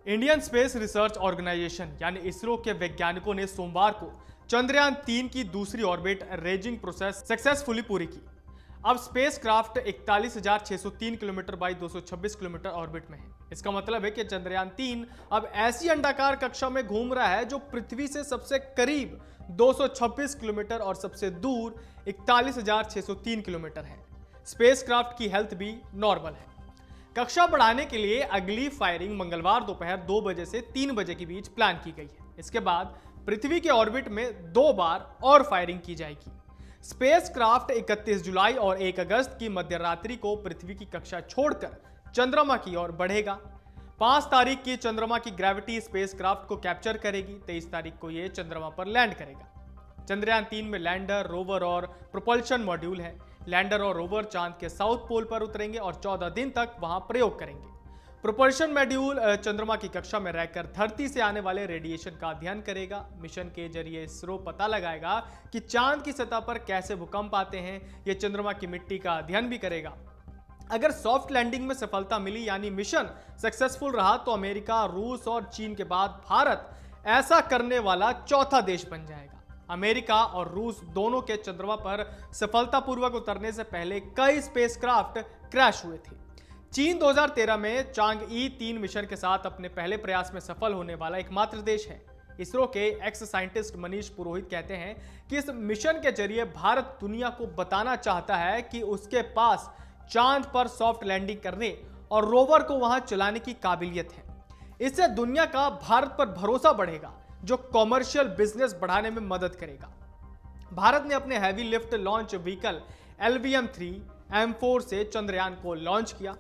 Indian space research organisation यानी इसरो के वैज्ञानिकों ने सोमवार को चंद्रयान 3 की दूसरी ऑर्बिट रेजिंग प्रोसेस सक्सेसफुली पूरी की। अब spacecraft 41,603 kilometre by 226 kilometre orbit में है। इसका मतलब है कि चंद्रयान 3 अब ऐसी अंडाकार कक्षा में घूम रहा है जो पृथ्वी से सबसे करीब 226 किलोमीटर और सबसे दूर 41,603 किलोमीटर है। स्पेसक्राफ्ट की हेल्थ भी नॉर्मल है। कक्षा बढ़ाने के लिए अगली फायरिंग मंगलवार दोपहर 2 बजे से 3 बजे के बीच प्लान की गई है। इसके बाद पृथ्वी के ऑर्बिट में 2 बार और फायरिंग की जाएगी। स्पेसक्राफ्ट 31 जुलाई और 1 अगस्त की मध्यरात्रि को पृथ्वी की कक्षा छोड़कर चंद्रमा की ओर बढ़ेगा। 5 तारीख की चंद्रमा की ग्रेविटी स्पेसक्राफ्ट को कैप्चर करेगी। 23 तारीख को यह चंद्रमा पर लैंड करेगा। चंद्रयान 3 में लैंडर, रोवर और प्रोपल्शन मॉड्यूल है। लैंडर और रोवर चांद के साउथ पोल पर उतरेंगे और 14 दिन तक वहां प्रयोग करेंगे। प्रोपल्शन मॉड्यूल चंद्रमा की कक्षा में रहकर धरती से आने वाले रेडिएशन का अध्ययन करेगा। मिशन के जरिए इसरो पता लगाएगा कि चांद की सतह पर कैसे भूकंप आते हैं। यह चंद्रमा की मिट्टी का अध्ययन भी करेगा। अगर सॉफ्ट लैंडिंग में सफलता मिली यानी मिशन सक्सेसफुल रहा तो अमेरिका, रूस और चीन के बाद भारत ऐसा करने वाला चौथा देश बन जाएगा। अमेरिका और रूस दोनों के चंद्रमा पर सफलतापूर्वक उतरने से पहले कई स्पेसक्राफ्ट क्रैश हुए थे। चीन 2013 में चांगई 3 मिशन के साथ अपने पहले प्रयास में सफल होने वाला एकमात्र देश है। इसरो के एक्स साइंटिस्ट मनीष पुरोहित कहते हैं कि इस मिशन के जरिए भारत दुनिया को बताना चाहता है कि उसके पास चांद पर सॉफ्ट लैंडिंग करने और रोवर को वहां चलाने की काबिलियत है। इससे दुनिया का भारत पर भरोसा बढ़ेगा जो कॉमर्शियल बिजनेस बढ़ाने में मदद करेगा। भारत ने अपने heavy lift launch vehicle LVM-3 M4 से चंद्रयान को लॉन्च किया।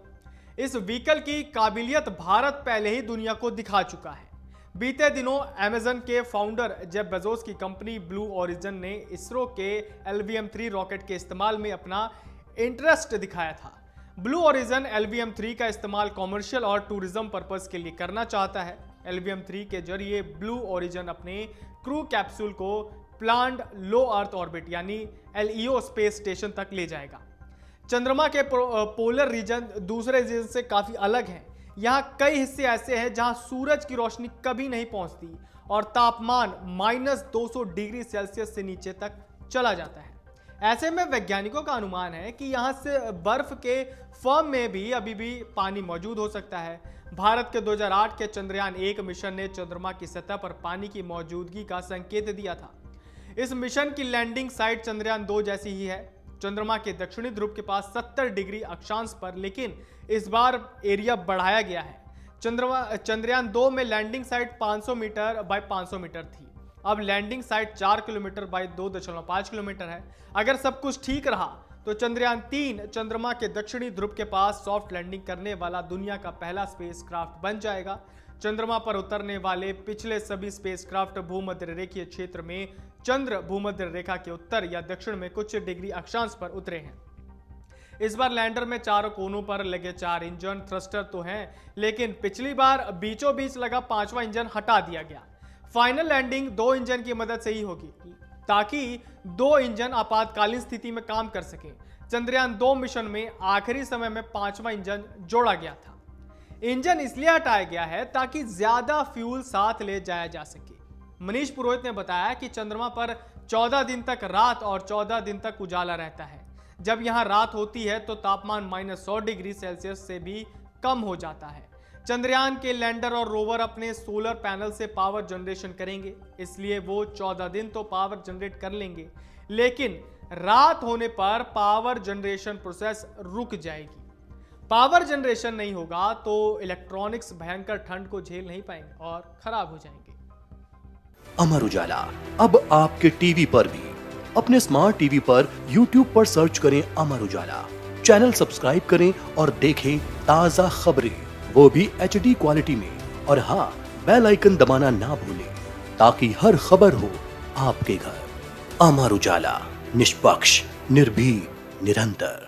इस व्हीकल की काबिलियत भारत पहले ही दुनिया को दिखा चुका है। बीते दिनों अमेज़न के फाउंडर जेफ बेजोस की कंपनी ब्लू ओरिजिन ने इसरो के LVM-3 रॉकेट के इस्तेमाल में अपना इंटरेस्ट दिखाया था। ब्लू ओरिजिन LVM-3 का इस्तेमाल कॉमर्शियल और टूरिज्म पर्पस के लिए करना चाहता है। LVM-3 के जरिए ब्लू ओरिजिन अपने क्रू कैप्सूल को प्लान्ड लो अर्थ ऑर्बिट यानी LEO स्पेस स्टेशन तक ले जाएगा। चंद्रमा के पोलर रीजन दूसरे रीजन से काफी अलग हैं। यहाँ कई हिस्से ऐसे हैं जहां सूरज की रोशनी कभी नहीं पहुंचती और तापमान -200 डिग्री सेल्सियस से नीचे तक चला जाता है। ऐसे में वैज्ञानिकों का अनुमान है कि यहां से बर्फ के फर्म में भी अभी भी पानी मौजूद हो सकता है। भारत के 2008 के चंद्रयान 1 मिशन ने चंद्रमा की सतह पर पानी की मौजूदगी का संकेत दिया था। इस मिशन की लैंडिंग साइट चंद्रयान 2 जैसी ही है। चंद्रमा के दक्षिणी ध्रुव के पास 70 डिग्री अक्षांश पर, लेकिन इस बार एरिया बढ़ाया गया है। चंद्रयान 2 में landing site 500 meter by 500 meter थी। अब landing site 4 kilometer by 2.5 kilometer है। अगर सब कुछ ठीक रहा तो चंद्रयान 3 चंद्रमा के दक्षिणी ध्रुव के पास सॉफ्ट लैंडिंग करने वाला दुनिया का पहला स्पेसक्राफ्ट बन जाएगा। चंद्रमा पर उतरने वाले पिछले सभी स्पेसक्राफ्ट भूमध्य रेखीय क्षेत्र में चंद्र भूमध्य रेखा के उत्तर या दक्षिण में कुछ डिग्री अक्षांश पर उतरे हैं। इस बार लैंडर में चारों कोनों पर लगे 4 इंजन थ्रस्टर तो हैं, लेकिन पिछली बार बीचों बीच लगा 5वां इंजन हटा दिया गया। फाइनल लैंडिंग 2 इंजन की मदद से ही होगी ताकि 2 इंजन आपातकालीन स्थिति में काम कर सकें। चंद्रयान 2 मिशन में आखिरी समय में 5वां इंजन जोड़ा गया था। इंजन इसलिए हटाया गया है ताकि ज्यादा फ्यूल साथ ले जाया जा सके। मनीष पुरोहित ने बताया कि चंद्रमा पर 14 दिन तक रात और 14 दिन तक उजाला रहता है। जब यहां रात होती है तो तापमान -100 डिग्री सेल्सियस से भी कम हो जाता है। चंद्रयान के लैंडर और रोवर अपने सोलर पैनल से पावर जनरेशन करेंगे, इसलिए वो 14 दिन तो पावर जनरेट कर लेंगे, लेकिन रात होने पर पावर जनरेशन प्रोसेस रुक जाएगी। पावर जनरेशन नहीं होगा तो इलेक्ट्रॉनिक्स भयंकर ठंड को झेल नहीं पाएंगे और खराब हो जाएंगे। अमर उजाला अब आपके टीवी पर भी। अपने स्मार्ट टीवी पर YouTube पर सर्च करें अमर उजाला, चैनल सब्सक्राइब करें और देखें ताजा खबरें, वो भी HD क्वालिटी में। और हाँ, बेल आइकन दबाना ना भूलें ताकि हर खबर हो आपके घर। अमर उजाला, निष्पक्ष, निर्भीक, निरंतर।